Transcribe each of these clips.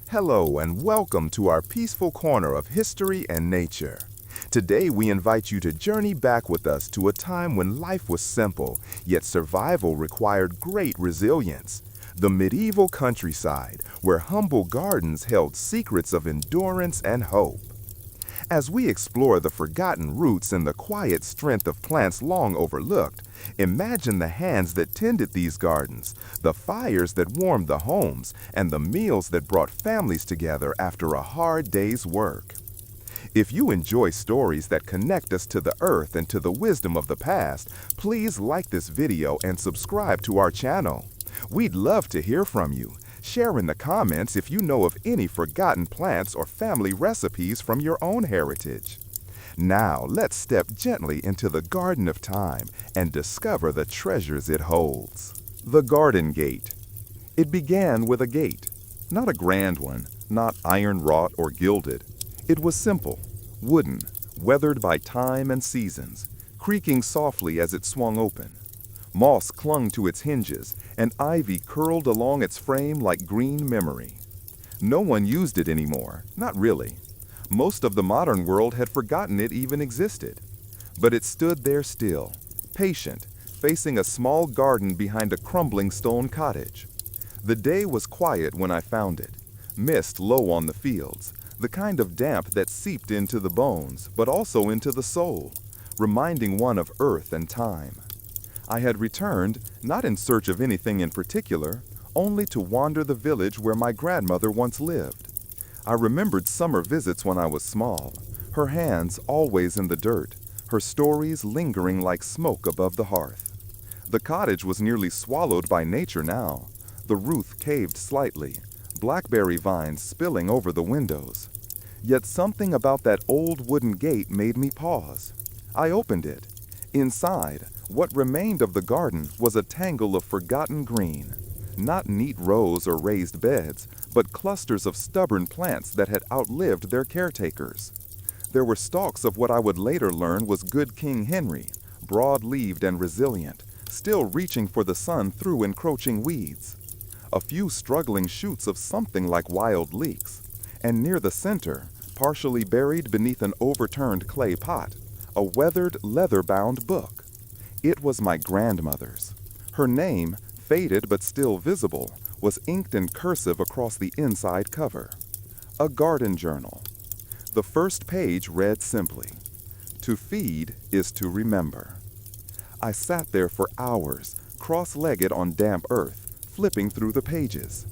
Hello and welcome to our peaceful corner of history and nature. Today we invite you to journey back with us to a time when life was simple, yet survival required great resilience. The medieval countryside, where humble gardens held secrets of endurance and hope. As we explore the forgotten roots and the quiet strength of plants long overlooked, imagine the hands that tended these gardens, the fires that warmed the homes, and the meals that brought families together after a hard day's work. If you enjoy stories that connect us to the earth and to the wisdom of the past, please like this video and subscribe to our channel. We'd love to hear from you. Share in the comments if you know of any forgotten plants or family recipes from your own heritage. Now, let's step gently into the Garden of Time and discover the treasures it holds. The Garden Gate. It began with a gate. Not a grand one, not iron-wrought or gilded. It was simple, wooden, weathered by time and seasons, creaking softly as it swung open. Moss clung to its hinges, and ivy curled along its frame like green memory. No one used it anymore, not really. Most of the modern world had forgotten it even existed. But it stood there still, patient, facing a small garden behind a crumbling stone cottage. The day was quiet when I found it, mist low on the fields, the kind of damp that seeped into the bones, but also into the soul, reminding one of earth and time. I had returned, not in search of anything in particular, only to wander the village where my grandmother once lived. I remembered summer visits when I was small, her hands always in the dirt, her stories lingering like smoke above the hearth. The cottage was nearly swallowed by nature now, the roof caved slightly, blackberry vines spilling over the windows. Yet something about that old wooden gate made me pause. I opened it. Inside, what remained of the garden was a tangle of forgotten green. Not neat rows or raised beds, but clusters of stubborn plants that had outlived their caretakers. There were stalks of what I would later learn was good King Henry, broad-leaved and resilient, still reaching for the sun through encroaching weeds. A few struggling shoots of something like wild leeks, and near the center, partially buried beneath an overturned clay pot, a weathered, leather-bound book. It was my grandmother's. Her name, faded but still visible, was inked in cursive across the inside cover. A garden journal. The first page read simply, "To feed is to remember." I sat there for hours, cross-legged on damp earth, flipping through the pages.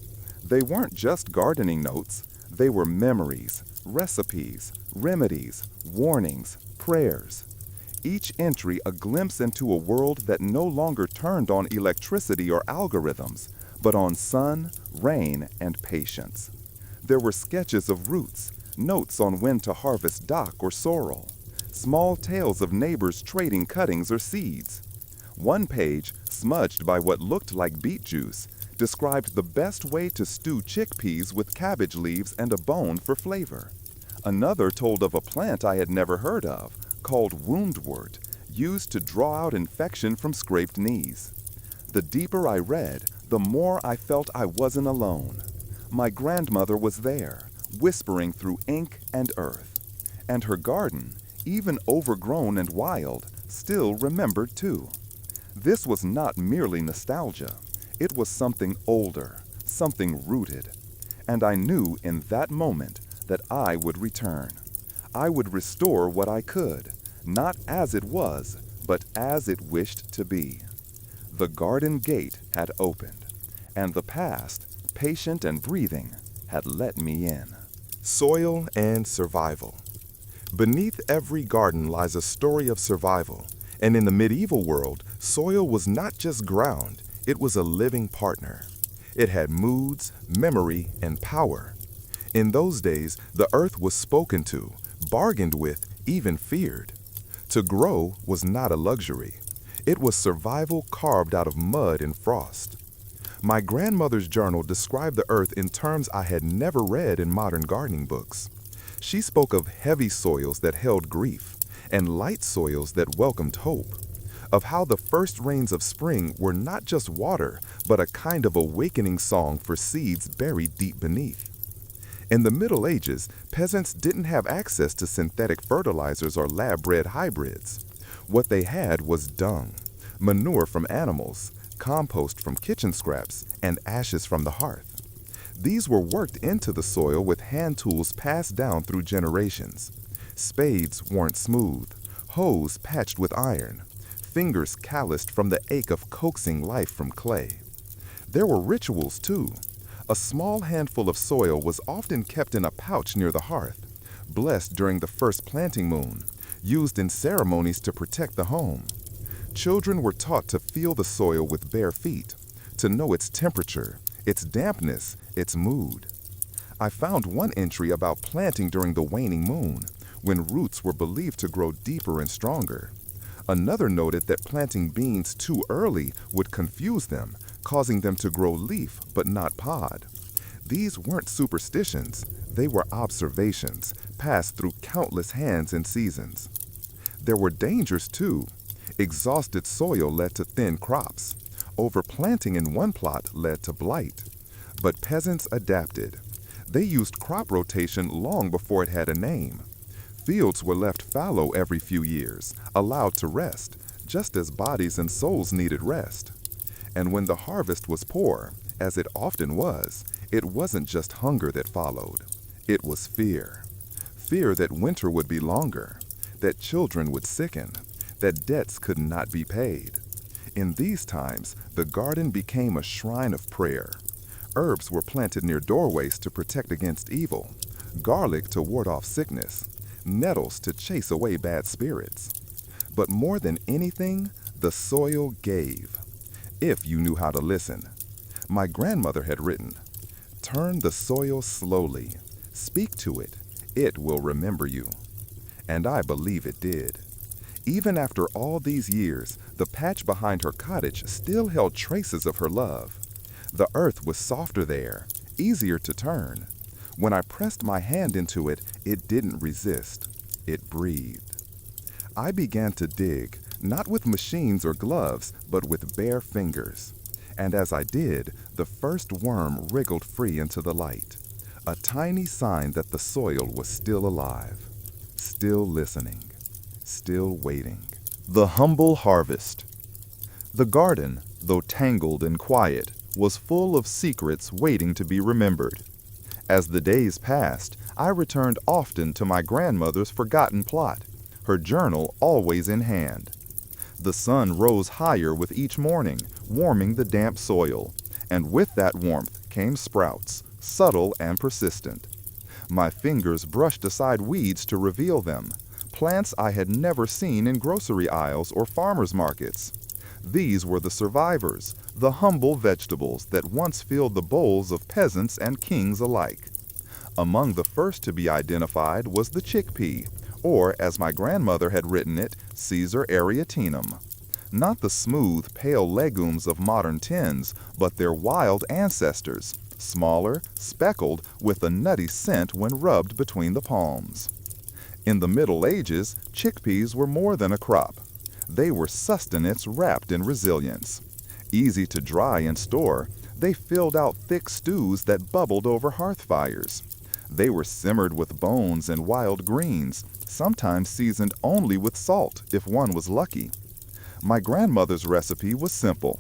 They weren't just gardening notes, they were memories, recipes, remedies, warnings, prayers. Each entry a glimpse into a world that no longer turned on electricity or algorithms, but on sun, rain, and patience. There were sketches of roots, notes on when to harvest dock or sorrel, small tales of neighbors trading cuttings or seeds. One page, smudged by what looked like beet juice, described the best way to stew chickpeas with cabbage leaves and a bone for flavor. Another told of a plant I had never heard of, called woundwort, used to draw out infection from scraped knees. The deeper I read, the more I felt I wasn't alone. My grandmother was there, whispering through ink and earth. And her garden, even overgrown and wild, still remembered too. This was not merely nostalgia. It was something older, something rooted. And I knew in that moment that I would return. I would restore what I could, not as it was, but as it wished to be. The garden gate had opened, and the past, patient and breathing, had let me in. Soil and survival. Beneath every garden lies a story of survival, and in the medieval world, soil was not just ground, it was a living partner. It had moods, memory, and power. In those days, the earth was spoken to, bargained with, even feared. To grow was not a luxury. It was survival carved out of mud and frost. My grandmother's journal described the earth in terms I had never read in modern gardening books. She spoke of heavy soils that held grief, and light soils that welcomed hope. Of how the first rains of spring were not just water, but a kind of awakening song for seeds buried deep beneath. In the Middle Ages, peasants didn't have access to synthetic fertilizers or lab-bred hybrids. What they had was dung, manure from animals, compost from kitchen scraps, and ashes from the hearth. These were worked into the soil with hand tools passed down through generations. Spades weren't smooth, hoes patched with iron, fingers calloused from the ache of coaxing life from clay. There were rituals too. A small handful of soil was often kept in a pouch near the hearth, blessed during the first planting moon, used in ceremonies to protect the home. Children were taught to feel the soil with bare feet, to know its temperature, its dampness, its mood. I found one entry about planting during the waning moon, when roots were believed to grow deeper and stronger. Another noted that planting beans too early would confuse them, causing them to grow leaf but not pod. These weren't superstitions, they were observations, passed through countless hands and seasons. There were dangers too. Exhausted soil led to thin crops. Overplanting in one plot led to blight. But peasants adapted. They used crop rotation long before it had a name. Fields were left fallow every few years, allowed to rest, just as bodies and souls needed rest. And when the harvest was poor, as it often was, it wasn't just hunger that followed. It was fear. Fear that winter would be longer, that children would sicken, that debts could not be paid. In these times, the garden became a shrine of prayer. Herbs were planted near doorways to protect against evil, garlic to ward off sickness, nettles to chase away bad spirits. But more than anything, the soil gave. If you knew how to listen. My grandmother had written, "Turn the soil slowly. Speak to it. It will remember you." And I believe it did. Even after all these years, the patch behind her cottage still held traces of her love. The earth was softer there, easier to turn. When I pressed my hand into it, it didn't resist. It breathed. I began to dig, not with machines or gloves, but with bare fingers. And as I did, the first worm wriggled free into the light, a tiny sign that the soil was still alive, still listening, still waiting. The humble harvest. The garden, though tangled and quiet, was full of secrets waiting to be remembered. As the days passed, I returned often to my grandmother's forgotten plot, her journal always in hand. The sun rose higher with each morning, warming the damp soil, and with that warmth came sprouts, subtle and persistent. My fingers brushed aside weeds to reveal them, plants I had never seen in grocery aisles or farmers markets. These were the survivors, the humble vegetables that once filled the bowls of peasants and kings alike. Among the first to be identified was the chickpea, or as my grandmother had written it, Caesar arietinum. Not the smooth, pale legumes of modern tins, but their wild ancestors, smaller, speckled, with a nutty scent when rubbed between the palms. In the Middle Ages, chickpeas were more than a crop. They were sustenance wrapped in resilience. Easy to dry and store, they filled out thick stews that bubbled over hearth fires. They were simmered with bones and wild greens, sometimes seasoned only with salt if one was lucky. My grandmother's recipe was simple.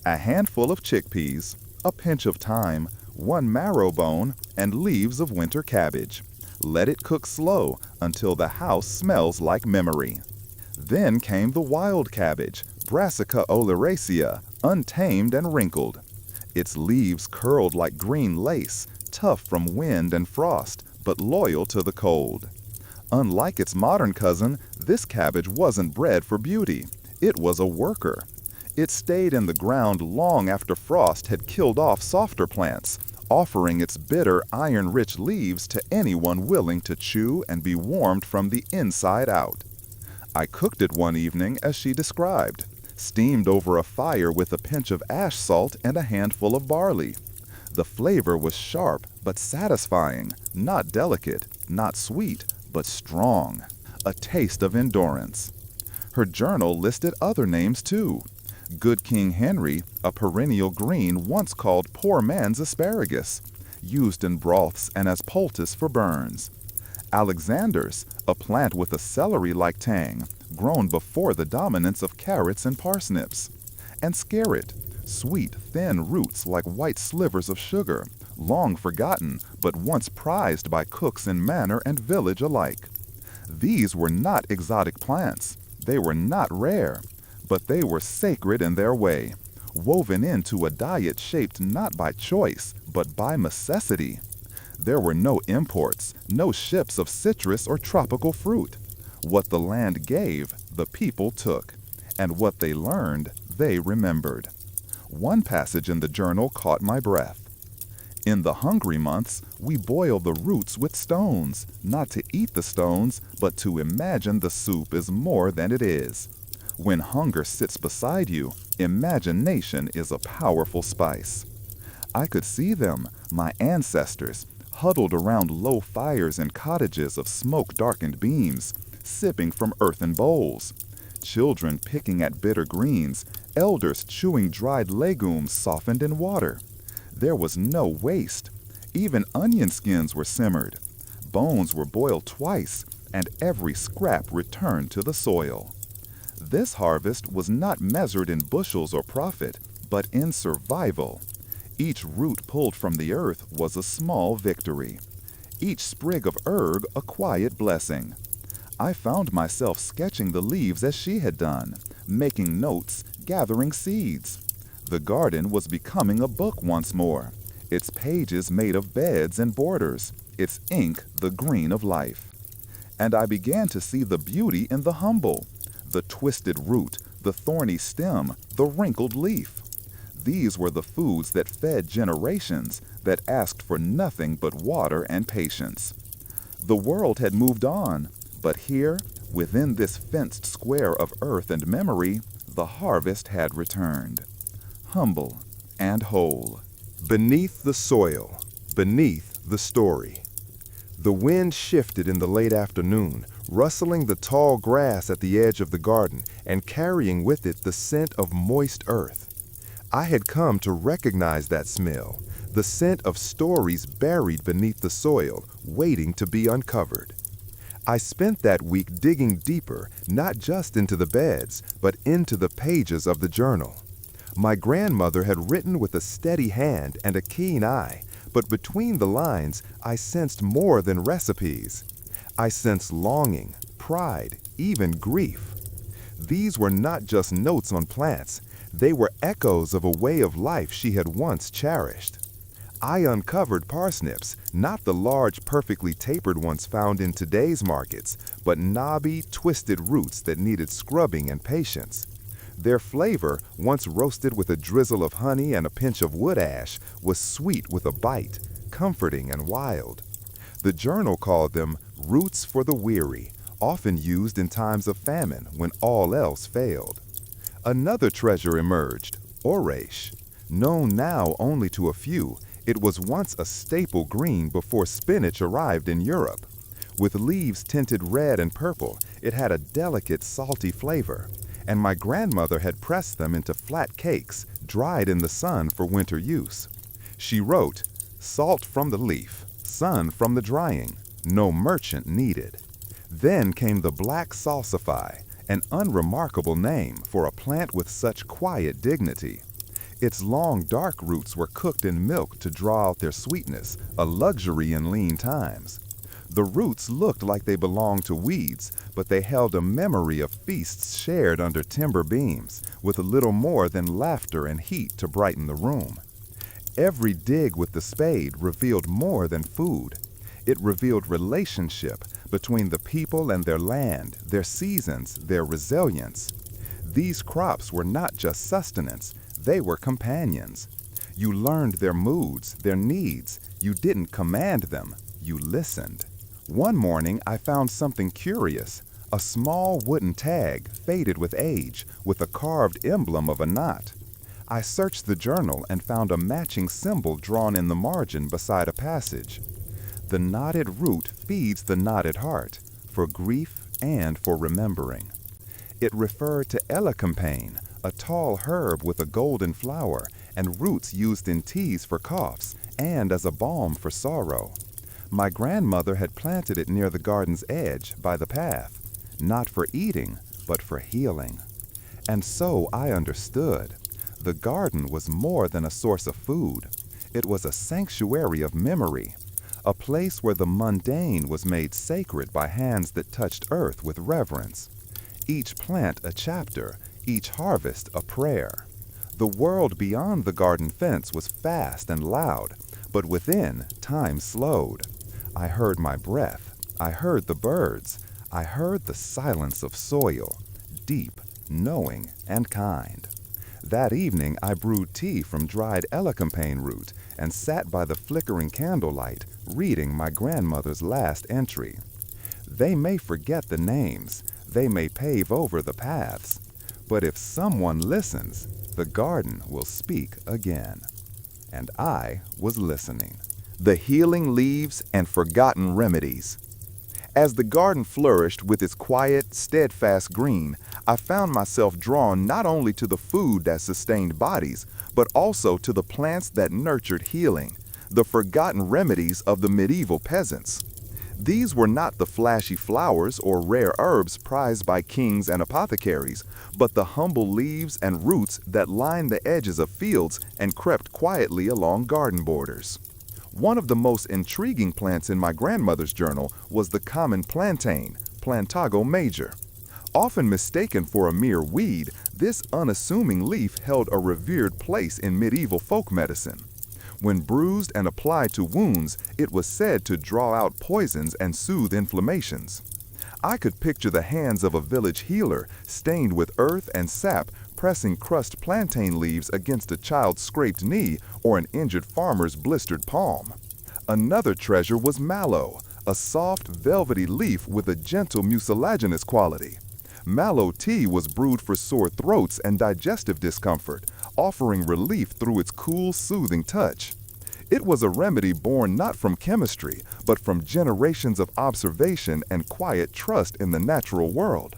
A handful of chickpeas, a pinch of thyme, one marrow bone, and leaves of winter cabbage. Let it cook slow until the house smells like memory. Then came the wild cabbage, Brassica oleracea, untamed and wrinkled. Its leaves curled like green lace, tough from wind and frost, but loyal to the cold. Unlike its modern cousin, this cabbage wasn't bred for beauty. It was a worker. It stayed in the ground long after frost had killed off softer plants, offering its bitter, iron-rich leaves to anyone willing to chew and be warmed from the inside out. I cooked it one evening as she described, steamed over a fire with a pinch of ash salt and a handful of barley. The flavor was sharp but satisfying, not delicate, not sweet, but strong, a taste of endurance. Her journal listed other names too. Good King Henry, a perennial green once called poor man's asparagus. used in broths and as poultice for burns. Alexander's, a plant with a celery-like tang, grown before the dominance of carrots and parsnips. And scarlet, sweet, thin roots like white slivers of sugar, long forgotten but once prized by cooks in manor and village alike. These were not exotic plants, they were not rare, but they were sacred in their way, woven into a diet shaped not by choice, but by necessity. There were no imports, no ships of citrus or tropical fruit. What the land gave, the people took, and what they learned, they remembered. One passage in the journal caught my breath. In the hungry months, we boil the roots with stones, not to eat the stones, but to imagine the soup is more than it is. When hunger sits beside you, imagination is a powerful spice. I could see them, my ancestors, huddled around low fires in cottages of smoke-darkened beams, sipping from earthen bowls. Children picking at bitter greens, elders chewing dried legumes softened in water. There was no waste. Even onion skins were simmered. Bones were boiled twice, and every scrap returned to the soil. This harvest was not measured in bushels or profit, but in survival. Each root pulled from the earth was a small victory. Each sprig of herb a quiet blessing. I found myself sketching the leaves as she had done, making notes, gathering seeds. The garden was becoming a book once more, its pages made of beds and borders, its ink the green of life. And I began to see the beauty in the humble, the twisted root, the thorny stem, the wrinkled leaf. These were the foods that fed generations that asked for nothing but water and patience. The world had moved on, but here, within this fenced square of earth and memory, the harvest had returned. Humble and whole. Beneath the soil, beneath the story. The wind shifted in the late afternoon, rustling the tall grass at the edge of the garden and carrying with it the scent of moist earth. I had come to recognize that smell, the scent of stories buried beneath the soil, waiting to be uncovered. I spent that week digging deeper, not just into the beds, but into the pages of the journal. My grandmother had written with a steady hand and a keen eye, but between the lines, I sensed more than recipes. I sensed longing, pride, even grief. These were not just notes on plants, they were echoes of a way of life she had once cherished. I uncovered parsnips, not the large, perfectly tapered ones found in today's markets, but knobby, twisted roots that needed scrubbing and patience. Their flavor, once roasted with a drizzle of honey and a pinch of wood ash, was sweet with a bite, comforting and wild. The journal called them roots for the weary, often used in times of famine when all else failed. Another treasure emerged, orage. Known now only to a few, it was once a staple green before spinach arrived in Europe. With leaves tinted red and purple, it had a delicate, salty flavor, and my grandmother had pressed them into flat cakes, dried in the sun for winter use. She wrote, "Salt from the leaf, sun from the drying, no merchant needed." Then came the black salsify, an unremarkable name for a plant with such quiet dignity. Its long, dark roots were cooked in milk to draw out their sweetness, a luxury in lean times. The roots looked like they belonged to weeds, but they held a memory of feasts shared under timber beams, with a little more than laughter and heat to brighten the room. Every dig with the spade revealed more than food. It revealed relationship between the people and their land, their seasons, their resilience. These crops were not just sustenance, they were companions. You learned their moods, their needs. You didn't command them, you listened. One morning I found something curious, a small wooden tag, faded with age, with a carved emblem of a knot. I searched the journal and found a matching symbol drawn in the margin beside a passage. The knotted root feeds the knotted heart, for grief and for remembering. It referred to elecampane, a tall herb with a golden flower, and roots used in teas for coughs, and as a balm for sorrow. My grandmother had planted it near the garden's edge by the path, not for eating, but for healing. And so I understood. The garden was more than a source of food. It was a sanctuary of memory, a place where the mundane was made sacred by hands that touched earth with reverence. Each plant a chapter, each harvest a prayer. The world beyond the garden fence was fast and loud, but within, time slowed. I heard my breath, I heard the birds, I heard the silence of soil, deep, knowing, and kind. That evening I brewed tea from dried elecampane root and sat by the flickering candlelight, reading my grandmother's last entry. They may forget the names, they may pave over the paths, but if someone listens, the garden will speak again. And I was listening. The healing leaves and forgotten remedies. As the garden flourished with its quiet, steadfast green, I found myself drawn not only to the food that sustained bodies, but also to the plants that nurtured healing, the forgotten remedies of the medieval peasants. These were not the flashy flowers or rare herbs prized by kings and apothecaries, but the humble leaves and roots that lined the edges of fields and crept quietly along garden borders. One of the most intriguing plants in my grandmother's journal was the common plantain, Plantago major. Often mistaken for a mere weed, this unassuming leaf held a revered place in medieval folk medicine. When bruised and applied to wounds, it was said to draw out poisons and soothe inflammations. I could picture the hands of a village healer, stained with earth and sap, pressing crushed plantain leaves against a child's scraped knee or an injured farmer's blistered palm. Another treasure was mallow, a soft, velvety leaf with a gentle mucilaginous quality. Mallow tea was brewed for sore throats and digestive discomfort, offering relief through its cool, soothing touch. It was a remedy born not from chemistry, but from generations of observation and quiet trust in the natural world.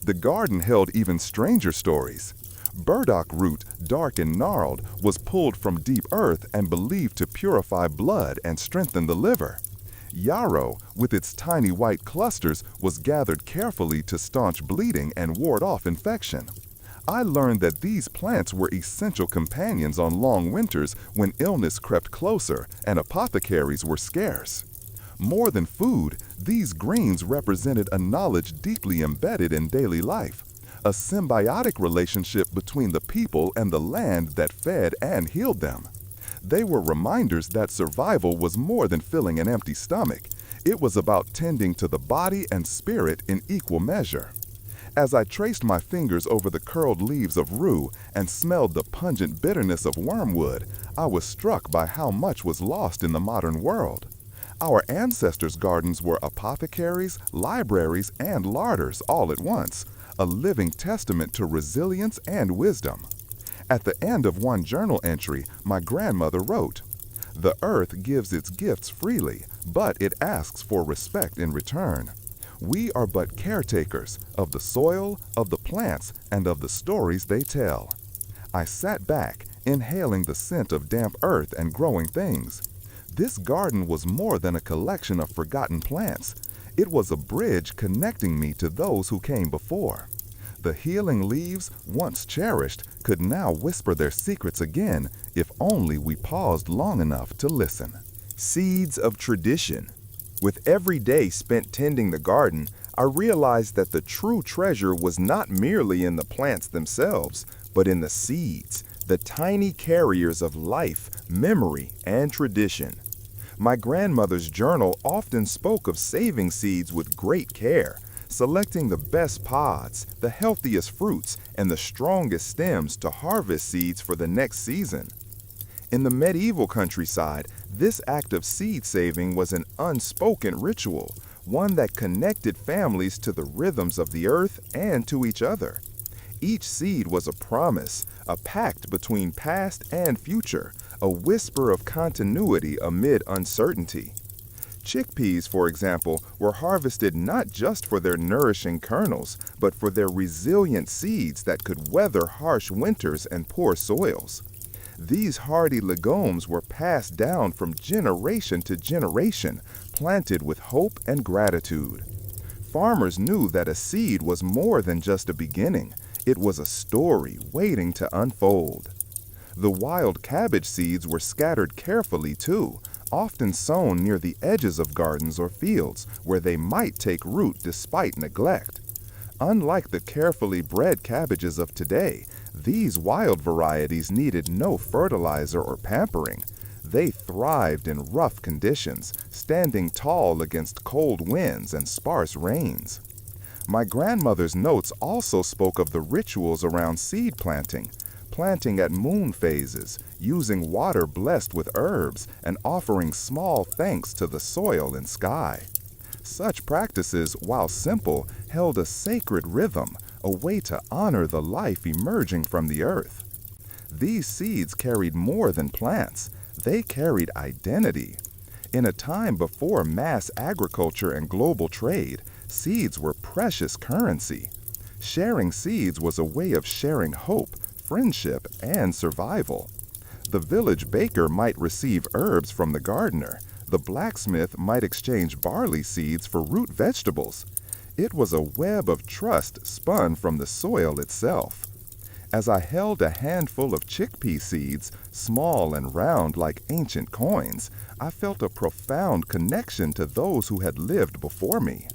The garden held even stranger stories. Burdock root, dark and gnarled, was pulled from deep earth and believed to purify blood and strengthen the liver. Yarrow, with its tiny white clusters, was gathered carefully to staunch bleeding and ward off infection. I learned that these plants were essential companions on long winters when illness crept closer and apothecaries were scarce. More than food, these greens represented a knowledge deeply embedded in daily life, a symbiotic relationship between the people and the land that fed and healed them. They were reminders that survival was more than filling an empty stomach. It was about tending to the body and spirit in equal measure. As I traced my fingers over the curled leaves of rue and smelled the pungent bitterness of wormwood, I was struck by how much was lost in the modern world. Our ancestors' gardens were apothecaries, libraries, and larders all at once, a living testament to resilience and wisdom. At the end of one journal entry, my grandmother wrote, "The earth gives its gifts freely, but it asks for respect in return. We are but caretakers of the soil, of the plants, and of the stories they tell." I sat back, inhaling the scent of damp earth and growing things. This garden was more than a collection of forgotten plants. It was a bridge connecting me to those who came before. The healing leaves, once cherished, could now whisper their secrets again if only we paused long enough to listen. Seeds of tradition. With every day spent tending the garden, I realized that the true treasure was not merely in the plants themselves, but in the seeds, the tiny carriers of life, memory, and tradition. My grandmother's journal often spoke of saving seeds with great care, selecting the best pods, the healthiest fruits, and the strongest stems to harvest seeds for the next season. In the medieval countryside, this act of seed saving was an unspoken ritual, one that connected families to the rhythms of the earth and to each other. Each seed was a promise, a pact between past and future, a whisper of continuity amid uncertainty. Chickpeas, for example, were harvested not just for their nourishing kernels, but for their resilient seeds that could weather harsh winters and poor soils. These hardy legumes were passed down from generation to generation, planted with hope and gratitude. Farmers knew that a seed was more than just a beginning. It was a story waiting to unfold. The wild cabbage seeds were scattered carefully too, often sown near the edges of gardens or fields where they might take root despite neglect. Unlike the carefully bred cabbages of today, these wild varieties needed no fertilizer or pampering. They thrived in rough conditions, standing tall against cold winds and sparse rains. My grandmother's notes also spoke of the rituals around seed planting at moon phases, using water blessed with herbs, and offering small thanks to the soil and sky. Such practices, while simple, held a sacred rhythm, a way to honor the life emerging from the earth. These seeds carried more than plants. They carried identity. In a time before mass agriculture and global trade, seeds were precious currency. Sharing seeds was a way of sharing hope, friendship, and survival. The village baker might receive herbs from the gardener. The blacksmith might exchange barley seeds for root vegetables. It was a web of trust spun from the soil itself. As I held a handful of chickpea seeds, small and round like ancient coins, I felt a profound connection to those who had lived before me.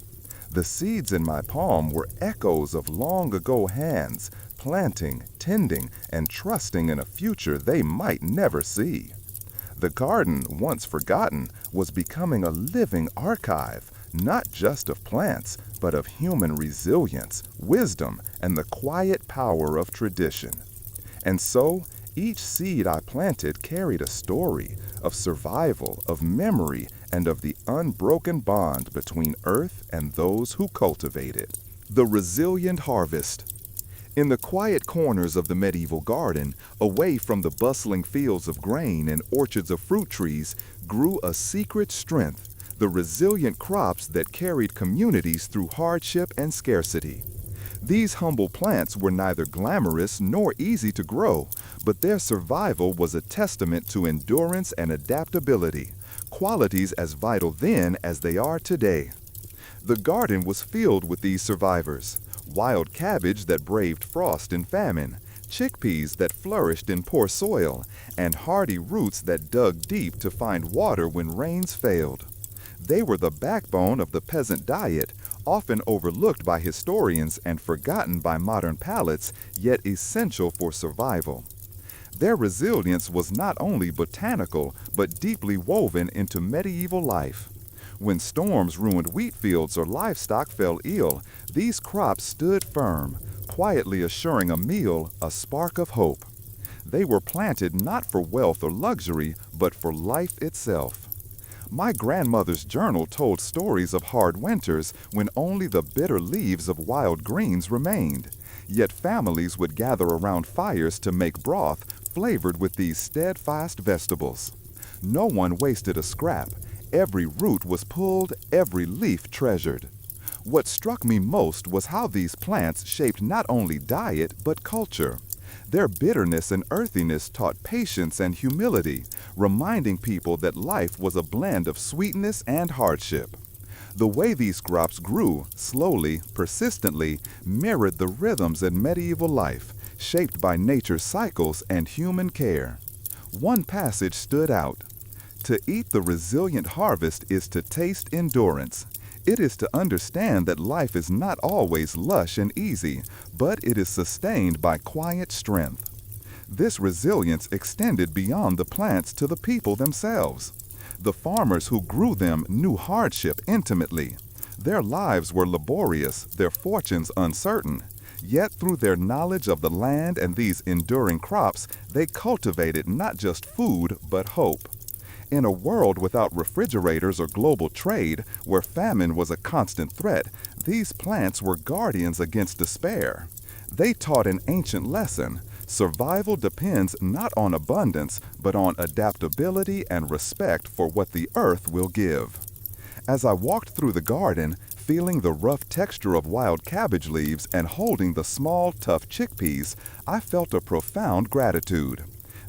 The seeds in my palm were echoes of long-ago hands, planting, tending, and trusting in a future they might never see. The garden, once forgotten, was becoming a living archive, not just of plants, but of human resilience, wisdom, and the quiet power of tradition. And so, each seed I planted carried a story of survival, of memory, and of the unbroken bond between earth and those who cultivate it. The resilient harvest. In the quiet corners of the medieval garden, away from the bustling fields of grain and orchards of fruit trees, grew a secret strength, the resilient crops that carried communities through hardship and scarcity. These humble plants were neither glamorous nor easy to grow, but their survival was a testament to endurance and adaptability, qualities as vital then as they are today. The garden was filled with these survivors. Wild cabbage that braved frost and famine, chickpeas that flourished in poor soil, and hardy roots that dug deep to find water when rains failed. They were the backbone of the peasant diet, often overlooked by historians and forgotten by modern palates, yet essential for survival. Their resilience was not only botanical, but deeply woven into medieval life. When storms ruined wheat fields or livestock fell ill, these crops stood firm, quietly assuring a meal, a spark of hope. They were planted not for wealth or luxury, but for life itself. My grandmother's journal told stories of hard winters when only the bitter leaves of wild greens remained. Yet families would gather around fires to make broth flavored with these steadfast vegetables. No one wasted a scrap. Every root was pulled, every leaf treasured. What struck me most was how these plants shaped not only diet, but culture. Their bitterness and earthiness taught patience and humility, reminding people that life was a blend of sweetness and hardship. The way these crops grew, slowly, persistently, mirrored the rhythms in medieval life, shaped by nature's cycles and human care. One passage stood out. To eat the resilient harvest is to taste endurance. It is to understand that life is not always lush and easy, but it is sustained by quiet strength. This resilience extended beyond the plants to the people themselves. The farmers who grew them knew hardship intimately. Their lives were laborious, their fortunes uncertain. Yet through their knowledge of the land and these enduring crops, they cultivated not just food, but hope. In a world without refrigerators or global trade, where famine was a constant threat, these plants were guardians against despair. They taught an ancient lesson. Survival depends not on abundance, but on adaptability and respect for what the earth will give. As I walked through the garden, feeling the rough texture of wild cabbage leaves and holding the small, tough chickpeas, I felt a profound gratitude.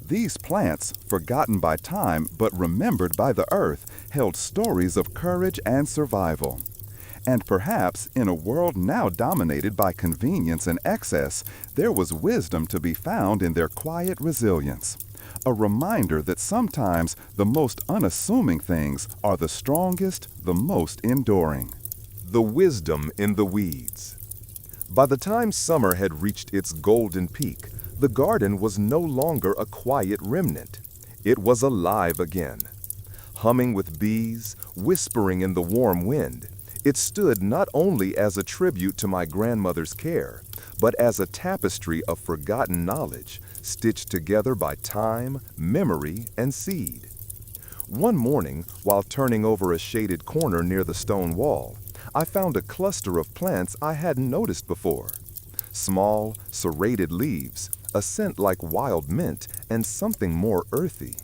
These plants, forgotten by time but remembered by the earth, held stories of courage and survival. And perhaps, in a world now dominated by convenience and excess, there was wisdom to be found in their quiet resilience. A reminder that sometimes the most unassuming things are the strongest, the most enduring. The wisdom in the weeds. By the time summer had reached its golden peak, the garden was no longer a quiet remnant. It was alive again. Humming with bees, whispering in the warm wind, it stood not only as a tribute to my grandmother's care, but as a tapestry of forgotten knowledge, stitched together by time, memory, and seed. One morning, while turning over a shaded corner near the stone wall, I found a cluster of plants I hadn't noticed before. Small, serrated leaves, a scent like wild mint, and something more earthy.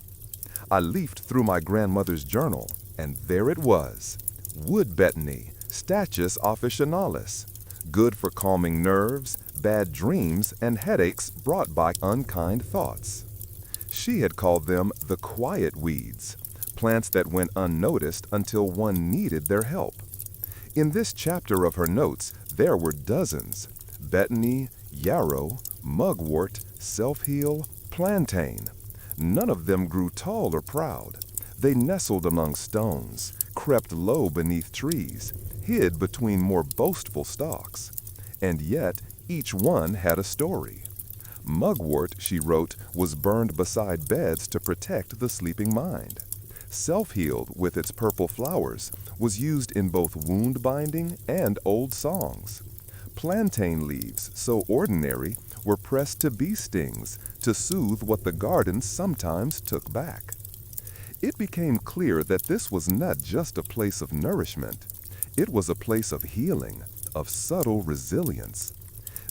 I leafed through my grandmother's journal, and there it was. Wood betony, Stachys officinalis, good for calming nerves, bad dreams, and headaches brought by unkind thoughts. She had called them the quiet weeds, plants that went unnoticed until one needed their help. In this chapter of her notes, there were dozens: betony, yarrow, mugwort, self-heal, plantain. None of them grew tall or proud. They nestled among stones, crept low beneath trees, hid between more boastful stalks. And yet, each one had a story. Mugwort, she wrote, was burned beside beds to protect the sleeping mind. Self-healed, with its purple flowers, was used in both wound binding and old songs. Plantain leaves, so ordinary, were pressed to bee stings to soothe what the garden sometimes took back. It became clear that this was not just a place of nourishment. It was a place of healing, of subtle resilience.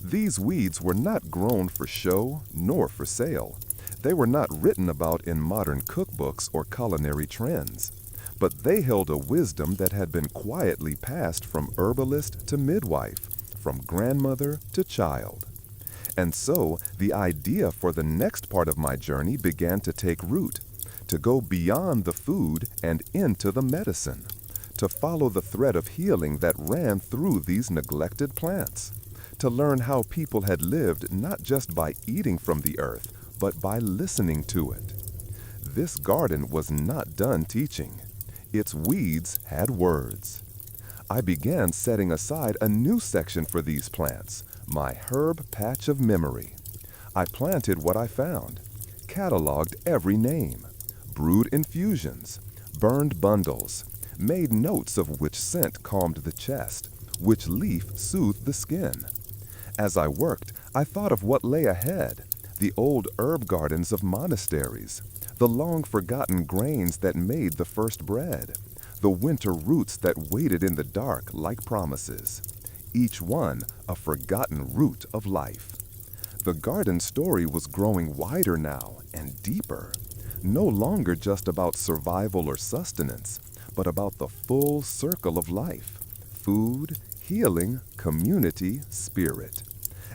These weeds were not grown for show nor for sale. They were not written about in modern cookbooks or culinary trends. But they held a wisdom that had been quietly passed from herbalist to midwife, from grandmother to child. And so, the idea for the next part of my journey began to take root, to go beyond the food and into the medicine, to follow the thread of healing that ran through these neglected plants, to learn how people had lived not just by eating from the earth, but by listening to it. This garden was not done teaching. Its weeds had words. I began setting aside a new section for these plants, my herb patch of memory. I planted what I found, cataloged every name, brewed infusions, burned bundles, made notes of which scent calmed the chest, which leaf soothed the skin. As I worked, I thought of what lay ahead, the old herb gardens of monasteries, the long-forgotten grains that made the first bread, the winter roots that waited in the dark like promises, each one a forgotten root of life. The garden story was growing wider now and deeper, no longer just about survival or sustenance, but about the full circle of life: food, healing, community, spirit.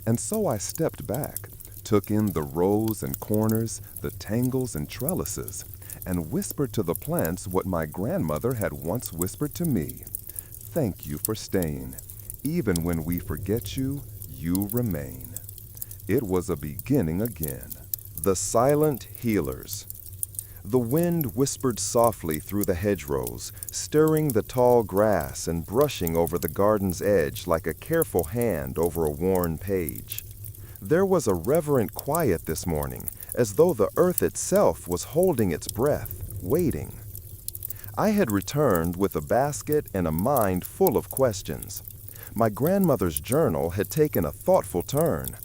And so I stepped back, took in the rows and corners, the tangles and trellises, and whispered to the plants what my grandmother had once whispered to me: "Thank you for staying. Even when we forget you, you remain." It was a beginning again. The silent healers. The wind whispered softly through the hedgerows, stirring the tall grass and brushing over the garden's edge like a careful hand over a worn page. There was a reverent quiet this morning, as though the earth itself was holding its breath, waiting. I had returned with a basket and a mind full of questions. My grandmother's journal had taken a thoughtful turn.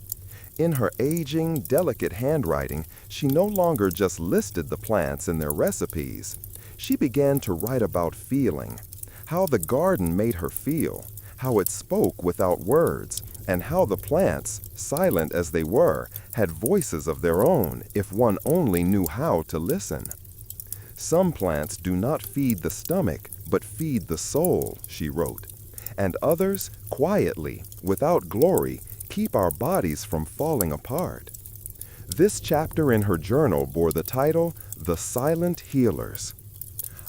In her aging, delicate handwriting, she no longer just listed the plants and their recipes. She began to write about feeling, how the garden made her feel, how it spoke without words, and how the plants, silent as they were, had voices of their own if one only knew how to listen. "Some plants do not feed the stomach, but feed the soul," she wrote. "And others, quietly, without glory, keep our bodies from falling apart." This chapter in her journal bore the title, The Silent Healers.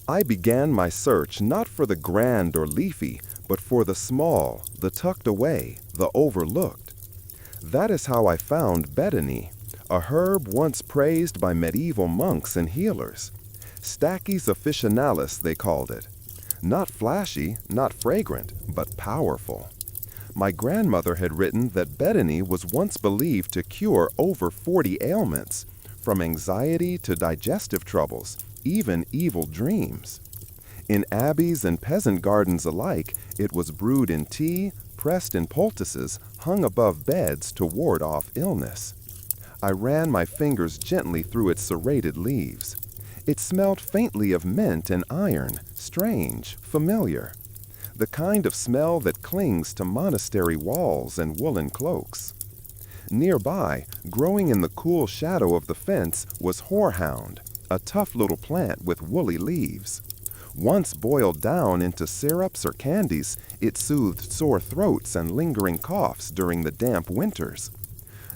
I began my search not for the grand or leafy, but for the small, the tucked away, the overlooked. That is how I found betony, a herb once praised by medieval monks and healers. Stachys officinalis, they called it. Not flashy, not fragrant, but powerful. My grandmother had written that betony was once believed to cure over 40 ailments, from anxiety to digestive troubles, even evil dreams. In abbeys and peasant gardens alike, it was brewed in tea, pressed in poultices, hung above beds to ward off illness. I ran my fingers gently through its serrated leaves. It smelled faintly of mint and iron, strange, familiar. The kind of smell that clings to monastery walls and woolen cloaks. Nearby, growing in the cool shadow of the fence, was horehound, a tough little plant with woolly leaves. Once boiled down into syrups or candies, it soothed sore throats and lingering coughs during the damp winters.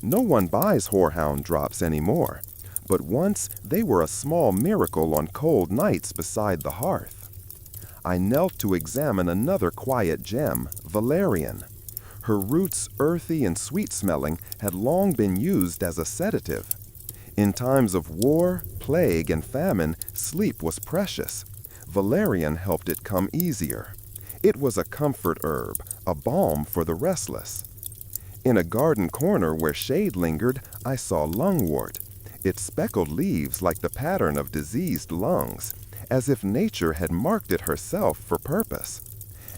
No one buys horehound drops anymore, but once they were a small miracle on cold nights beside the hearth. I knelt to examine another quiet gem, valerian. Her roots, earthy and sweet-smelling, had long been used as a sedative. In times of war, plague, and famine, sleep was precious. Valerian helped it come easier. It was a comfort herb, a balm for the restless. In a garden corner where shade lingered, I saw lungwort, its speckled leaves like the pattern of diseased lungs, as if nature had marked it herself for purpose.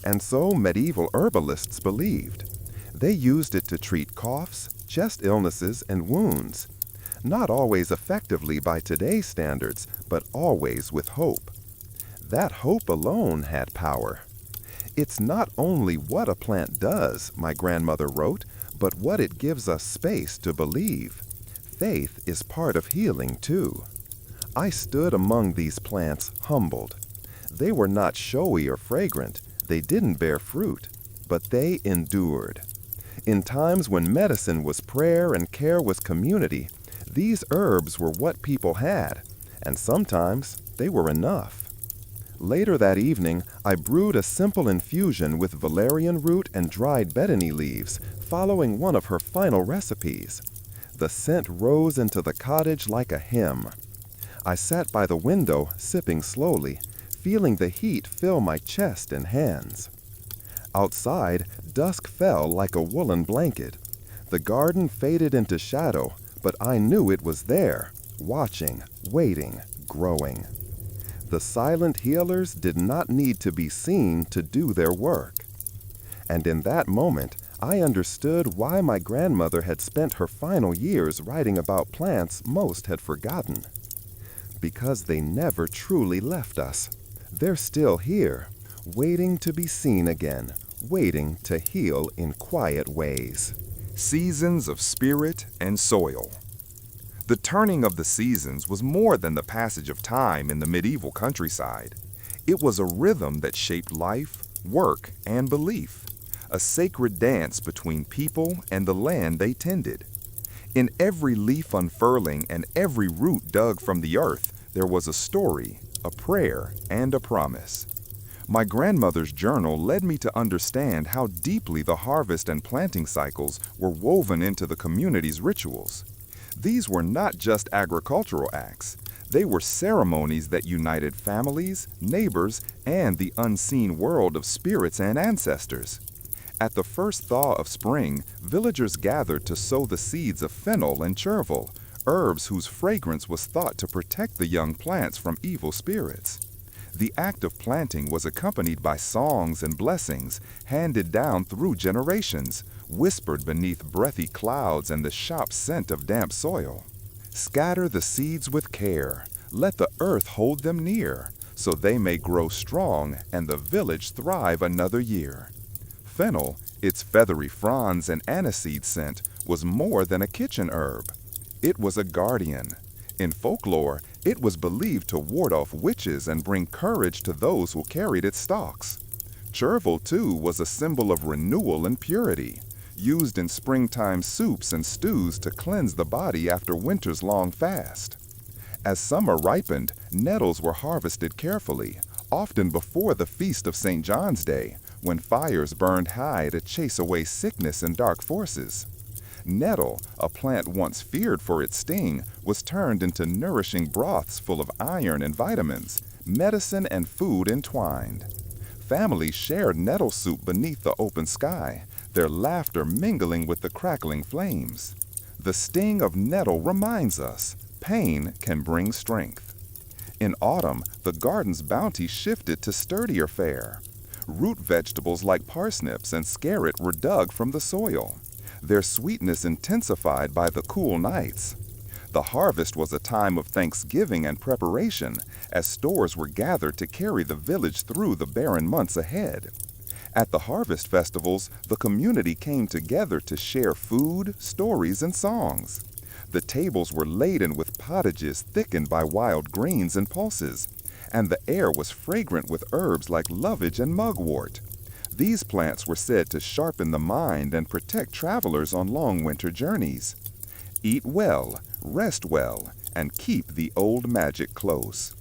And so medieval herbalists believed. They used it to treat coughs, chest illnesses, and wounds. Not always effectively by today's standards, but always with hope. That hope alone had power. It's not only what a plant does, my grandmother wrote, but what it gives us space to believe. Faith is part of healing, too. I stood among these plants humbled. They were not showy or fragrant, they didn't bear fruit, but they endured. In times when medicine was prayer and care was community, these herbs were what people had, and sometimes they were enough. Later that evening, I brewed a simple infusion with valerian root and dried betony leaves, following one of her final recipes. The scent rose into the cottage like a hymn. I sat by the window, sipping slowly, feeling the heat fill my chest and hands. Outside, dusk fell like a woolen blanket. The garden faded into shadow, but I knew it was there, watching, waiting, growing. The silent healers did not need to be seen to do their work. And in that moment, I understood why my grandmother had spent her final years writing about plants most had forgotten. Because they never truly left us. They're still here, waiting to be seen again, waiting to heal in quiet ways. Seasons of spirit and soil. The turning of the seasons was more than the passage of time in the medieval countryside. It was a rhythm that shaped life, work, and belief, a sacred dance between people and the land they tended. In every leaf unfurling and every root dug from the earth, there was a story, a prayer, and a promise. My grandmother's journal led me to understand how deeply the harvest and planting cycles were woven into the community's rituals. These were not just agricultural acts. They were ceremonies that united families, neighbors, and the unseen world of spirits and ancestors. At the first thaw of spring, villagers gathered to sow the seeds of fennel and chervil, herbs whose fragrance was thought to protect the young plants from evil spirits. The act of planting was accompanied by songs and blessings handed down through generations, whispered beneath breathy clouds and the shop scent of damp soil. Scatter the seeds with care. Let the earth hold them near, so they may grow strong and the village thrive another year. Fennel, its feathery fronds and aniseed scent, was more than a kitchen herb. It was a guardian. In folklore, it was believed to ward off witches and bring courage to those who carried its stalks. Chervil, too, was a symbol of renewal and purity. used in springtime soups and stews to cleanse the body after winter's long fast. As summer ripened, nettles were harvested carefully, often before the feast of St. John's Day, when fires burned high to chase away sickness and dark forces. Nettle, a plant once feared for its sting, was turned into nourishing broths full of iron and vitamins, medicine and food entwined. Families shared nettle soup beneath the open sky, their laughter mingling with the crackling flames. The sting of nettle reminds us, pain can bring strength. In autumn, the garden's bounty shifted to sturdier fare. Root vegetables like parsnips and scarlet were dug from the soil, their sweetness intensified by the cool nights. The harvest was a time of thanksgiving and preparation, as stores were gathered to carry the village through the barren months ahead. At the harvest festivals, the community came together to share food, stories, and songs. The tables were laden with pottages thickened by wild greens and pulses, and the air was fragrant with herbs like lovage and mugwort. These plants were said to sharpen the mind and protect travelers on long winter journeys. Eat well, rest well, and keep the old magic close.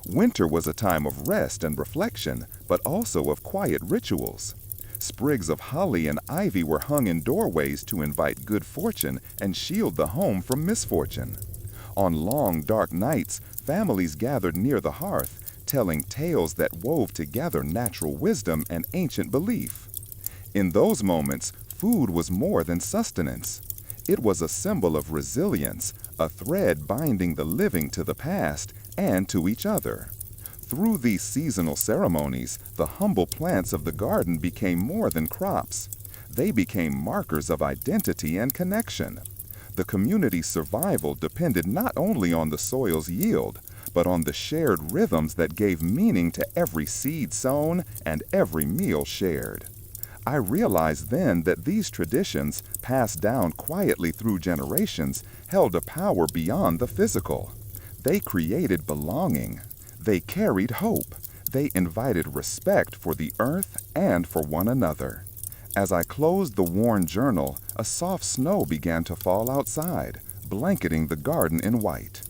Winter was a time of rest and reflection, but also of quiet rituals. Sprigs of holly and ivy were hung in doorways to invite good fortune and shield the home from misfortune. On long, dark nights, families gathered near the hearth, telling tales that wove together natural wisdom and ancient belief. In those moments, food was more than sustenance. It was a symbol of resilience, a thread binding the living to the past and to each other. Through these seasonal ceremonies, the humble plants of the garden became more than crops. They became markers of identity and connection. The community's survival depended not only on the soil's yield, but on the shared rhythms that gave meaning to every seed sown and every meal shared. I realized then that these traditions, passed down quietly through generations, held a power beyond the physical. They created belonging. They carried hope. They invited respect for the earth and for one another. As I closed the worn journal, a soft snow began to fall outside, blanketing the garden in white.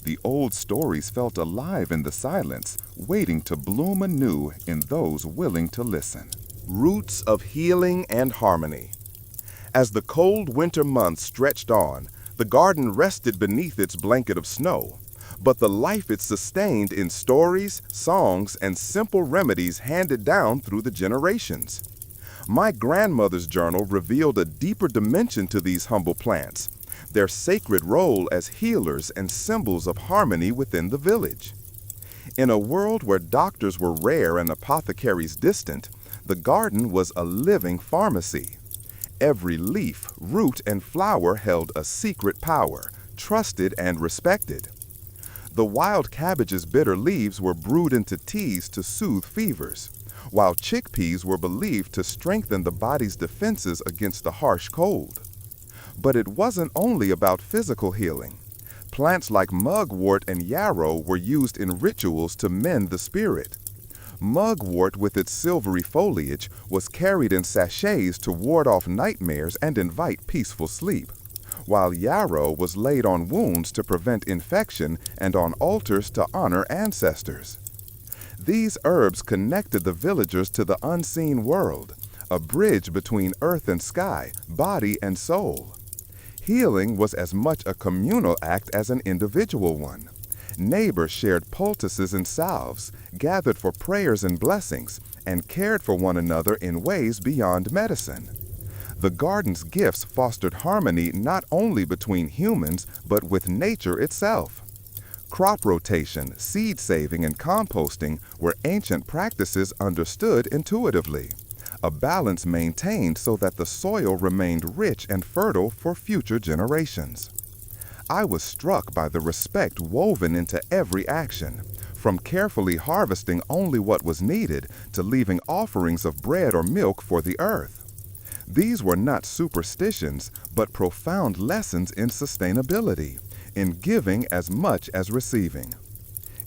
The old stories felt alive in the silence, waiting to bloom anew in those willing to listen. Roots of healing and harmony. As the cold winter months stretched on, the garden rested beneath its blanket of snow, but the life it sustained in stories, songs, and simple remedies handed down through the generations. My grandmother's journal revealed a deeper dimension to these humble plants, their sacred role as healers and symbols of harmony within the village. In a world where doctors were rare and apothecaries distant, the garden was a living pharmacy. Every leaf, root, and flower held a secret power, trusted and respected. The wild cabbage's bitter leaves were brewed into teas to soothe fevers, while chickpeas were believed to strengthen the body's defenses against the harsh cold. But it wasn't only about physical healing. Plants like mugwort and yarrow were used in rituals to mend the spirit. Mugwort, with its silvery foliage, was carried in sachets to ward off nightmares and invite peaceful sleep, while yarrow was laid on wounds to prevent infection and on altars to honor ancestors. These herbs connected the villagers to the unseen world, a bridge between earth and sky, body and soul. Healing was as much a communal act as an individual one. Neighbors shared poultices and salves, gathered for prayers and blessings, and cared for one another in ways beyond medicine. The garden's gifts fostered harmony not only between humans, but with nature itself. Crop rotation, seed saving, and composting were ancient practices understood intuitively. A balance maintained so that the soil remained rich and fertile for future generations. I was struck by the respect woven into every action, from carefully harvesting only what was needed to leaving offerings of bread or milk for the earth. These were not superstitions, but profound lessons in sustainability, in giving as much as receiving.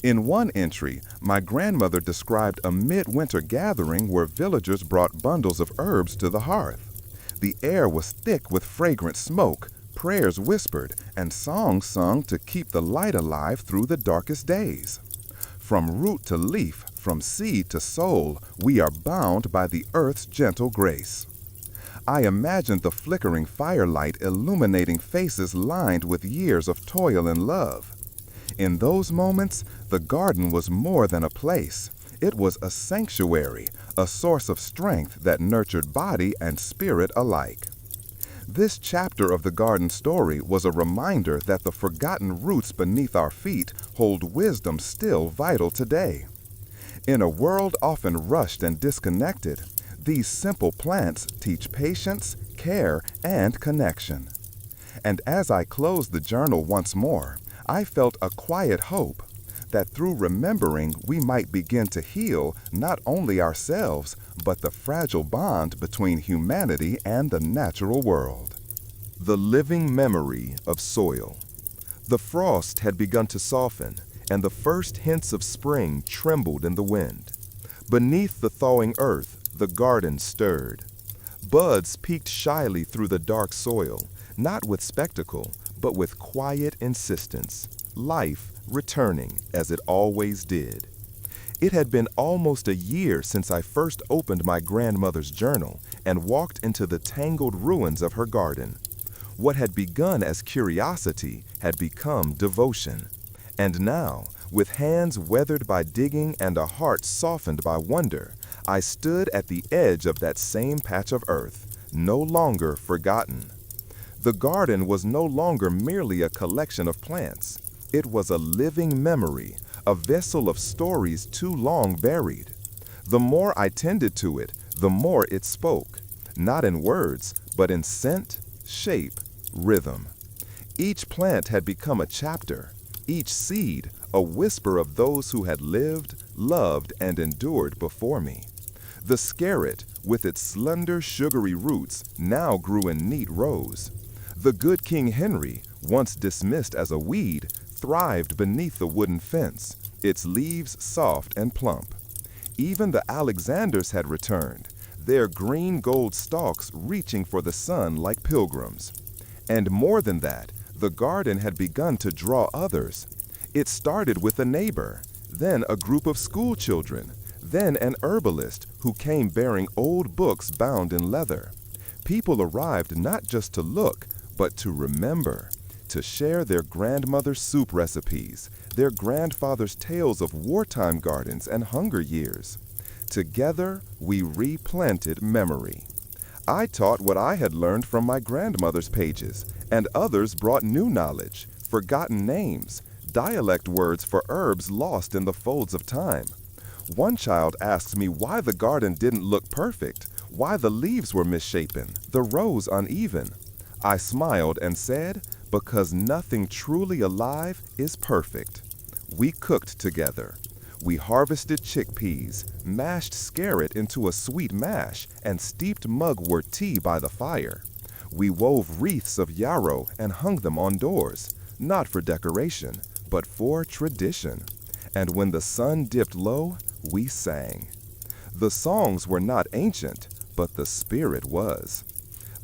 In one entry, my grandmother described a midwinter gathering where villagers brought bundles of herbs to the hearth. The air was thick with fragrant smoke, prayers whispered, and songs sung to keep the light alive through the darkest days. From root to leaf, from seed to soul, we are bound by the earth's gentle grace. I imagined the flickering firelight illuminating faces lined with years of toil and love. In those moments, the garden was more than a place. It was a sanctuary, a source of strength that nurtured body and spirit alike. This chapter of the garden story was a reminder that the forgotten roots beneath our feet hold wisdom still vital today. In a world often rushed and disconnected, these simple plants teach patience, care, and connection. And as I closed the journal once more, I felt a quiet hope that through remembering we might begin to heal not only ourselves, but the fragile bond between humanity and the natural world. The living memory of soil. The frost had begun to soften, and the first hints of spring trembled in the wind. Beneath the thawing earth, the garden stirred. Buds peeked shyly through the dark soil, not with spectacle, but with quiet insistence, life returning as it always did. It had been almost a year since I first opened my grandmother's journal and walked into the tangled ruins of her garden. What had begun as curiosity had become devotion. And now, with hands weathered by digging and a heart softened by wonder, I stood at the edge of that same patch of earth, no longer forgotten. The garden was no longer merely a collection of plants. It was a living memory, a vessel of stories too long buried. The more I tended to it, the more it spoke, not in words, but in scent, shape, rhythm. Each plant had become a chapter, each seed a whisper of those who had lived, loved, and endured before me. The scarlet, with its slender, sugary roots, now grew in neat rows. The good King Henry, once dismissed as a weed, thrived beneath the wooden fence, its leaves soft and plump. Even the Alexanders had returned, their green gold stalks reaching for the sun like pilgrims. And more than that, the garden had begun to draw others. It started with a neighbor, then a group of school children, then an herbalist who came bearing old books bound in leather. People arrived not just to look, but to remember, to share their grandmother's soup recipes, their grandfather's tales of wartime gardens and hunger years. Together, we replanted memory. I taught what I had learned from my grandmother's pages, and others brought new knowledge, forgotten names, dialect words for herbs lost in the folds of time. One child asked me why the garden didn't look perfect, why the leaves were misshapen, the rows uneven. I smiled and said, because nothing truly alive is perfect. We cooked together. We harvested chickpeas, mashed scarlet into a sweet mash, and steeped mugwort tea by the fire. We wove wreaths of yarrow and hung them on doors, not for decoration, but for tradition. And when the sun dipped low, we sang. The songs were not ancient, but the spirit was.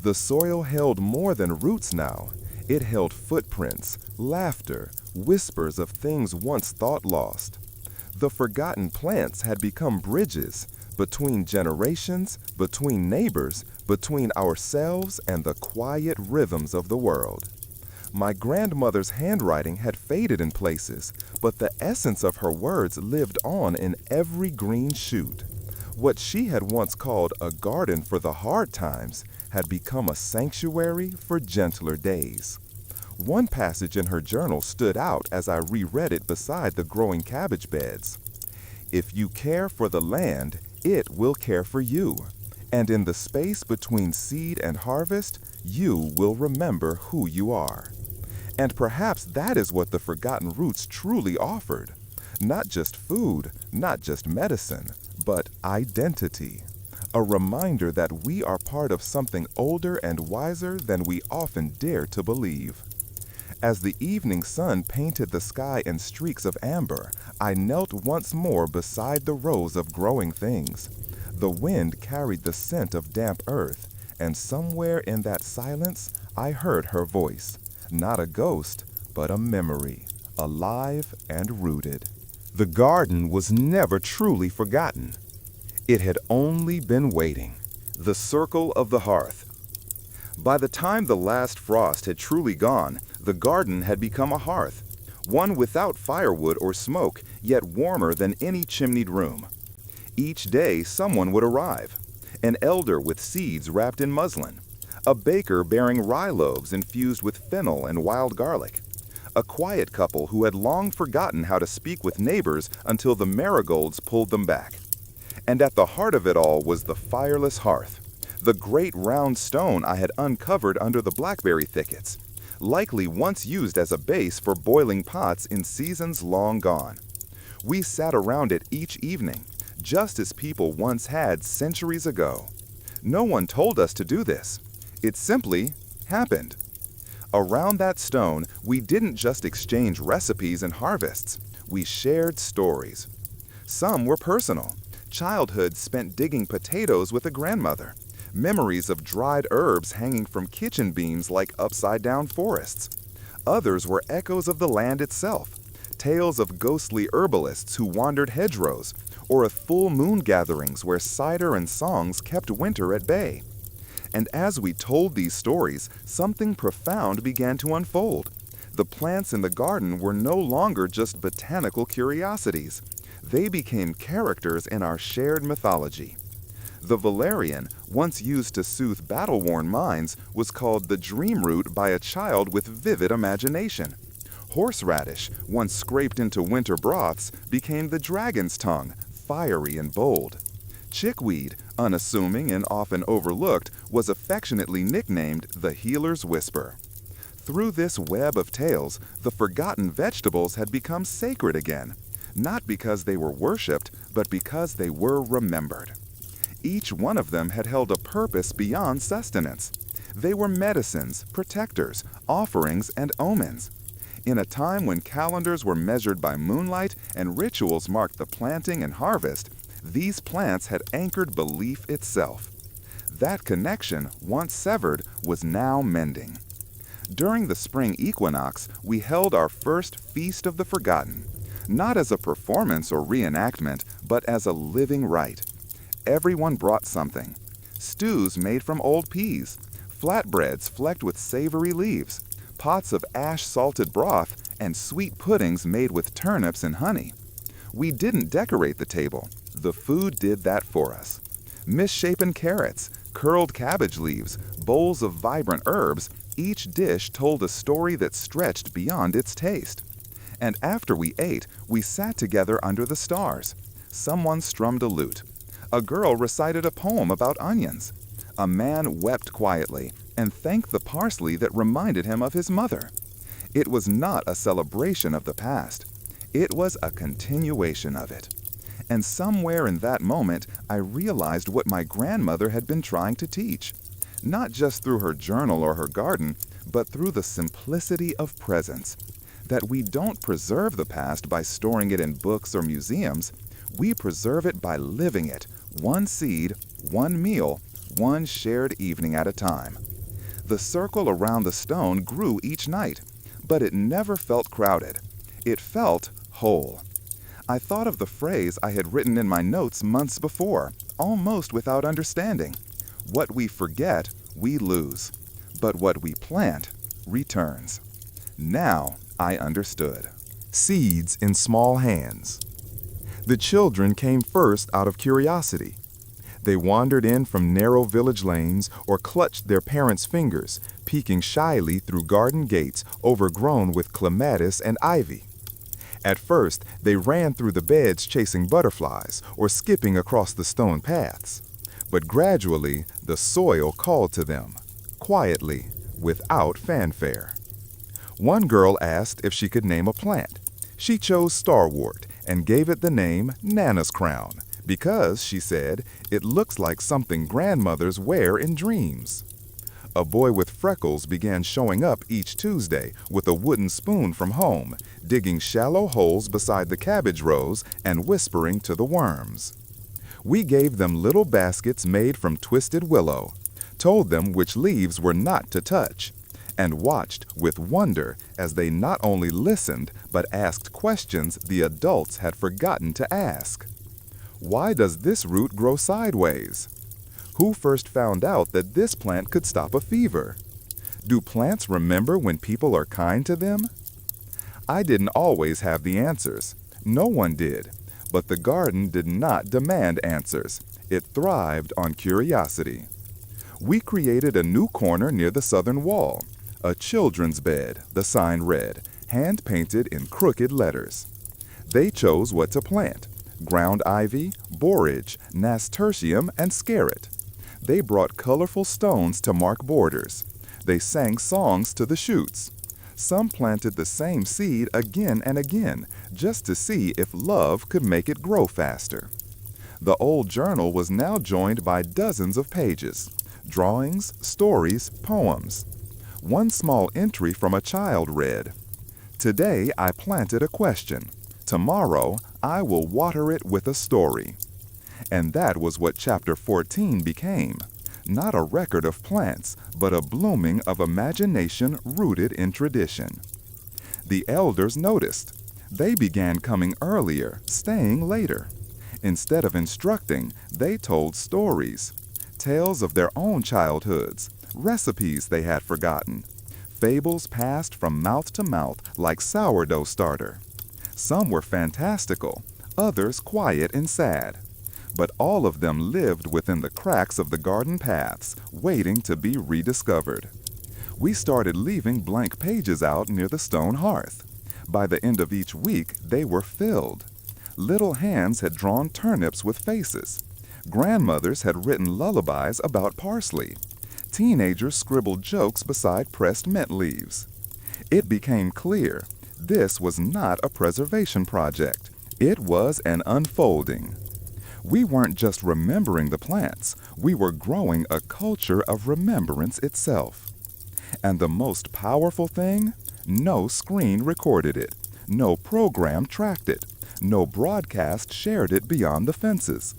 The soil held more than roots now. It held footprints, laughter, whispers of things once thought lost. The forgotten plants had become bridges between generations, between neighbors, between ourselves and the quiet rhythms of the world. My grandmother's handwriting had faded in places, but the essence of her words lived on in every green shoot. What she had once called a garden for the hard times had become a sanctuary for gentler days. One passage in her journal stood out as I reread it beside the growing cabbage beds. If you care for the land, it will care for you. And in the space between seed and harvest, you will remember who you are. And perhaps that is what the forgotten roots truly offered. Not just food, not just medicine, but identity. A reminder that we are part of something older and wiser than we often dare to believe. As the evening sun painted the sky in streaks of amber, I knelt once more beside the rows of growing things. The wind carried the scent of damp earth, And somewhere in that silence, I heard her voice. Not a ghost, but a memory, alive and rooted. The garden was never truly forgotten. It had only been waiting. The circle of the hearth. By the time the last frost had truly gone, the garden had become a hearth, one without firewood or smoke, yet warmer than any chimneyed room. Each day someone would arrive, an elder with seeds wrapped in muslin, a baker bearing rye loaves infused with fennel and wild garlic, a quiet couple who had long forgotten how to speak with neighbors until the marigolds pulled them back. And at the heart of it all was the fireless hearth, the great round stone I had uncovered under the blackberry thickets, likely once used as a base for boiling pots in seasons long gone. We sat around it each evening, just as people once had centuries ago. No one told us to do this. It simply happened. Around that stone, we didn't just exchange recipes and harvests. We shared stories. Some were personal. Childhood spent digging potatoes with a grandmother. Memories of dried herbs hanging from kitchen beams like upside-down forests. Others were echoes of the land itself, tales of ghostly herbalists who wandered hedgerows, or of full moon gatherings where cider and songs kept winter at bay. And as we told these stories, something profound began to unfold. The plants in the garden were no longer just botanical curiosities. They became characters in our shared mythology. The valerian, once used to soothe battle-worn minds, was called the dream root by a child with vivid imagination. Horseradish, once scraped into winter broths, became the dragon's tongue, fiery and bold. Chickweed, unassuming and often overlooked, was affectionately nicknamed the healer's whisper. Through this web of tales, the forgotten vegetables had become sacred again, not because they were worshipped, but because they were remembered. Each one of them had held a purpose beyond sustenance. They were medicines, protectors, offerings, and omens. In a time when calendars were measured by moonlight and rituals marked the planting and harvest, these plants had anchored belief itself. That connection, once severed, was now mending. During the spring equinox, we held our first Feast of the Forgotten, not as a performance or reenactment, but as a living rite. Everyone brought something. Stews made from old peas, flatbreads flecked with savory leaves, pots of ash-salted broth, and sweet puddings made with turnips and honey. We didn't decorate the table. The food did that for us. Misshapen carrots, curled cabbage leaves, bowls of vibrant herbs, each dish told a story that stretched beyond its taste. And after we ate, we sat together under the stars. Someone strummed a lute. A girl recited a poem about onions. A man wept quietly and thanked the parsley that reminded him of his mother. It was not a celebration of the past. It was a continuation of it. And somewhere in that moment, I realized what my grandmother had been trying to teach. Not just through her journal or her garden, but through the simplicity of presence. That we don't preserve the past by storing it in books or museums. We preserve it by living it, one seed, one meal, one shared evening at a time. The circle around the stone grew each night, but it never felt crowded. It felt whole. I thought of the phrase I had written in my notes months before, almost without understanding. What we forget, we lose. But what we plant, returns. Now I understood. Seeds in small hands. The children came first out of curiosity. They wandered in from narrow village lanes or clutched their parents' fingers, peeking shyly through garden gates overgrown with clematis and ivy. At first, they ran through the beds chasing butterflies or skipping across the stone paths. But gradually, the soil called to them, quietly, without fanfare. One girl asked if she could name a plant. She chose starwort and gave it the name Nana's Crown because, she said, it looks like something grandmothers wear in dreams. A boy with freckles began showing up each Tuesday with a wooden spoon from home, digging shallow holes beside the cabbage rows and whispering to the worms. We gave them little baskets made from twisted willow, told them which leaves were not to touch, and watched with wonder as they not only listened but asked questions the adults had forgotten to ask. Why does this root grow sideways? Who first found out that this plant could stop a fever? Do plants remember when people are kind to them? I didn't always have the answers. No one did. But the garden did not demand answers. It thrived on curiosity. We created a new corner near the southern wall. A children's bed, the sign read, hand-painted in crooked letters. They chose what to plant: ground ivy, borage, nasturtium, and scarlet. They brought colorful stones to mark borders. They sang songs to the shoots. Some planted the same seed again and again, just to see if love could make it grow faster. The old journal was now joined by dozens of pages: drawings, stories, poems. One small entry from a child read, "Today I planted a question. Tomorrow I will water it with a story." And that was what Chapter 14 became. Not a record of plants, but a blooming of imagination rooted in tradition. The elders noticed. They began coming earlier, staying later. Instead of instructing, they told stories. Tales of their own childhoods, recipes they had forgotten. Fables passed from mouth to mouth like sourdough starter. Some were fantastical, others quiet and sad. But all of them lived within the cracks of the garden paths, waiting to be rediscovered. We started leaving blank pages out near the stone hearth. By the end of each week, they were filled. Little hands had drawn turnips with faces. Grandmothers had written lullabies about parsley. Teenagers scribbled jokes beside pressed mint leaves. It became clear this was not a preservation project. It was an unfolding. We weren't just remembering the plants, we were growing a culture of remembrance itself. And the most powerful thing? No screen recorded it. No program tracked it. No broadcast shared it beyond the fences.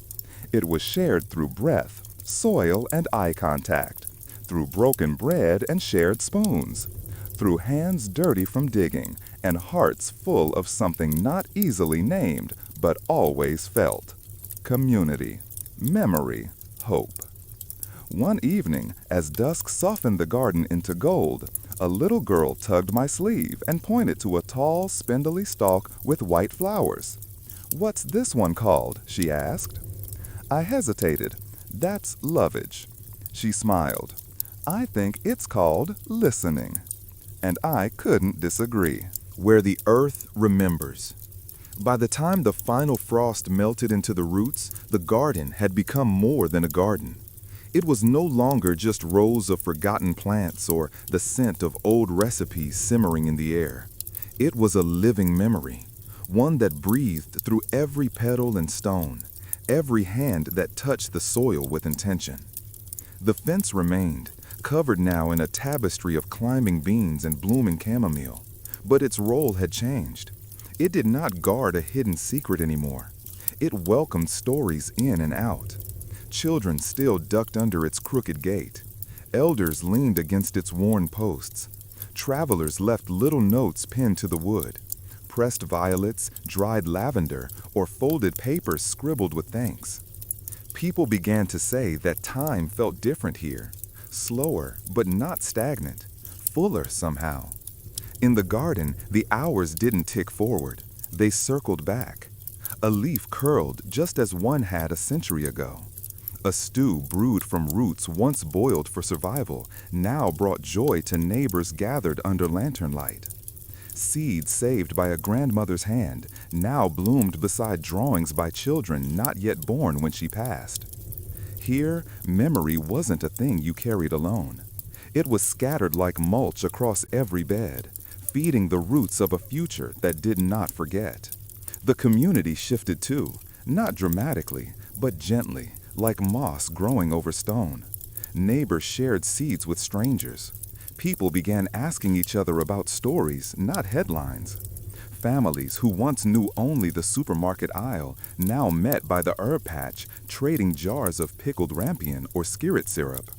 It was shared through breath, soil, and eye contact, through broken bread and shared spoons, through hands dirty from digging and hearts full of something not easily named but always felt. Community, memory, hope. One evening, as dusk softened the garden into gold, a little girl tugged my sleeve and pointed to a tall, spindly stalk with white flowers. "What's this one called?" she asked. I hesitated. "That's lovage." She smiled. "I think it's called listening." And I couldn't disagree. Where the earth remembers. By the time the final frost melted into the roots, the garden had become more than a garden. It was no longer just rows of forgotten plants or the scent of old recipes simmering in the air. It was a living memory, one that breathed through every petal and stone, every hand that touched the soil with intention. The fence remained, covered now in a tapestry of climbing beans and blooming chamomile, but its role had changed. It did not guard a hidden secret anymore. It welcomed stories in and out. Children still ducked under its crooked gate. Elders leaned against its worn posts. Travelers left little notes pinned to the wood. Pressed violets, dried lavender, or folded papers scribbled with thanks. People began to say that time felt different here. Slower, but not stagnant. Fuller somehow. In the garden, the hours didn't tick forward. They circled back. A leaf curled just as one had a century ago. A stew brewed from roots once boiled for survival now brought joy to neighbors gathered under lantern light. Seeds saved by a grandmother's hand now bloomed beside drawings by children not yet born when she passed. Here, memory wasn't a thing you carried alone. It was scattered like mulch across every bed, feeding the roots of a future that did not forget. The community shifted too, not dramatically, but gently, like moss growing over stone. Neighbors shared seeds with strangers. People began asking each other about stories, not headlines. Families who once knew only the supermarket aisle now met by the herb patch, trading jars of pickled rampion or skirret syrup.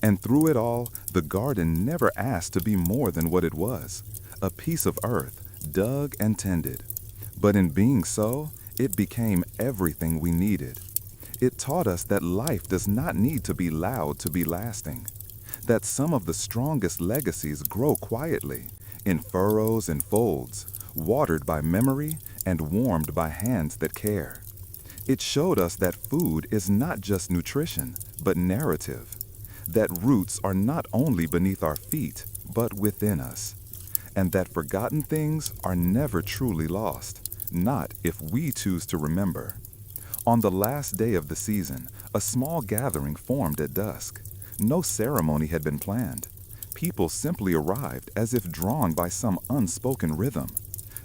And through it all, the garden never asked to be more than what it was, a piece of earth, dug and tended. But in being so, it became everything we needed. It taught us that life does not need to be loud to be lasting, that some of the strongest legacies grow quietly, in furrows and folds, watered by memory and warmed by hands that care. It showed us that food is not just nutrition, but narrative, that roots are not only beneath our feet, but within us, and that forgotten things are never truly lost, not if we choose to remember. On the last day of the season, a small gathering formed at dusk. No ceremony had been planned. People simply arrived as if drawn by some unspoken rhythm.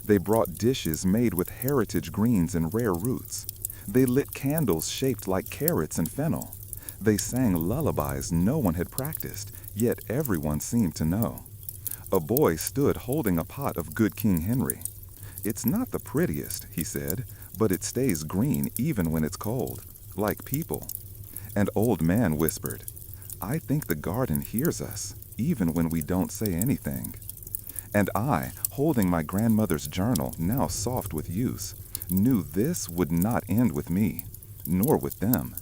They brought dishes made with heritage greens and rare roots. They lit candles shaped like carrots and fennel. They sang lullabies no one had practiced, yet everyone seemed to know. A boy stood holding a pot of good King Henry. "It's not the prettiest," he said, "but it stays green even when it's cold, like people." An old man whispered, "I think the garden hears us, even when we don't say anything." And I, holding my grandmother's journal, now soft with use, knew this would not end with me, nor with them.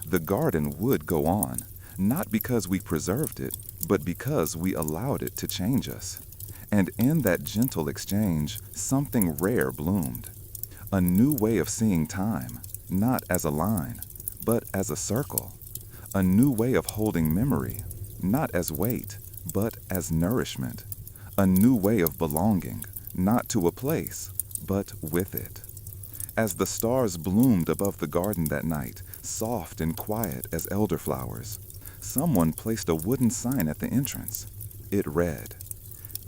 The garden would go on, not because we preserved it, but because we allowed it to change us. And in that gentle exchange, something rare bloomed. A new way of seeing time, not as a line, but as a circle. A new way of holding memory, not as weight, but as nourishment. A new way of belonging, not to a place, but with it. As the stars bloomed above the garden that night, soft and quiet as elderflowers, someone placed a wooden sign at the entrance. It read,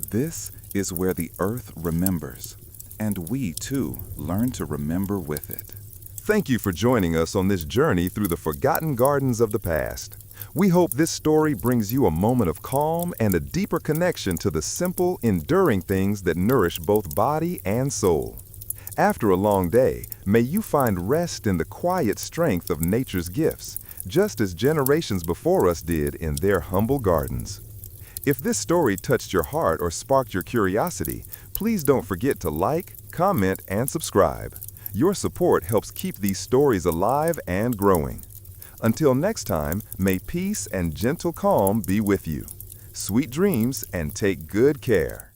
"This is where the earth remembers, and we too learn to remember with it." Thank you for joining us on this journey through the forgotten gardens of the past. We hope this story brings you a moment of calm and a deeper connection to the simple, enduring things that nourish both body and soul. After a long day, may you find rest in the quiet strength of nature's gifts, just as generations before us did in their humble gardens. If this story touched your heart or sparked your curiosity, please don't forget to like, comment, and subscribe. Your support helps keep these stories alive and growing. Until next time, may peace and gentle calm be with you. Sweet dreams and take good care.